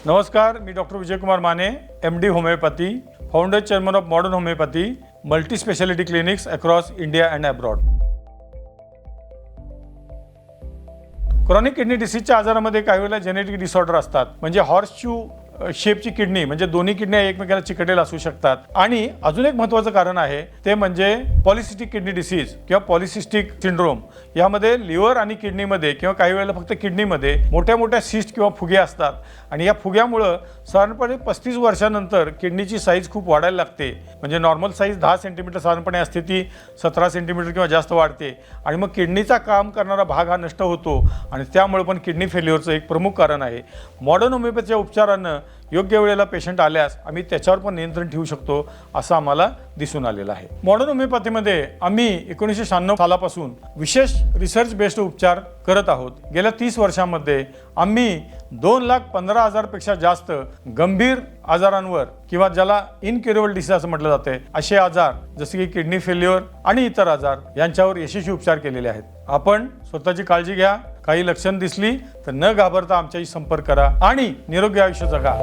नमस्कार, मी doctor Vijaykumar Mane, MD homeopathy, founder chairman of modern homeopathy, multi speciality clinics across India and abroad. Chronic kidney डिसीजच्या आजारामध्ये काही वेळेला जेनेटिक डिसऑर्डर असतात, म्हणजे हॉर्सशू शेपची किडनी, म्हणजे दोन्ही किडन्या एकमेकाला चिकटलेल्या असू शकतात. आणि अजून एक महत्त्वाचं कारण आहे ते म्हणजे पॉलिसिस्टिक किडनी डिसीज किंवा पॉलिसिस्टिक सिंड्रोम. यामध्ये लिव्हर आणि किडनीमध्ये किंवा काही वेळेला फक्त किडनीमध्ये मोठ्या मोठ्या सिस्ट किंवा फुगे असतात आणि या फुग्यामुळं साधारणपणे 35 वर्षानंतर किडनीची साईज खूप वाढायला लागते. म्हणजे नॉर्मल साईज 10 सेंटीमीटर साधारणपणे असते, ती 17 सेंटीमीटर किंवा जास्त वाढते आणि मग किडनीचा काम करणारा भाग हा नष्ट होतो आणि त्यामुळे पण किडनी फेल्युअरचं एक प्रमुख कारण आहे. मॉडर्न होमिओपॅथीच्या उपचारानं योग्य वेळेला पेशंट आल्यास आम्ही त्याच्यावर पण नियंत्रण ठेवू शकतो असं आम्हाला दिसून आलेलं आहे. मॉडर्न होमिओपॅथीमध्ये आम्ही 1996 सालापासून विशेष रिसर्च बेस्ड उपचार करत आहोत. गेल्या 30 वर्षांमध्ये आम्ही 2,15,000 पेक्षा जास्त गंभीर आजारांवर किंवा ज्याला इनक्युरेबल डिसीज असं म्हटलं जाते असे आजार जसे की किडनी फेल्युअर आणि इतर आजार यांच्यावर यशस्वी उपचार केलेले आहेत. आपण स्वतःची काळजी घ्या. काही लक्षण दिसली तर न घाबरता आमच्याशी संपर्क करा आणि निरोगी आयुष्य जगा.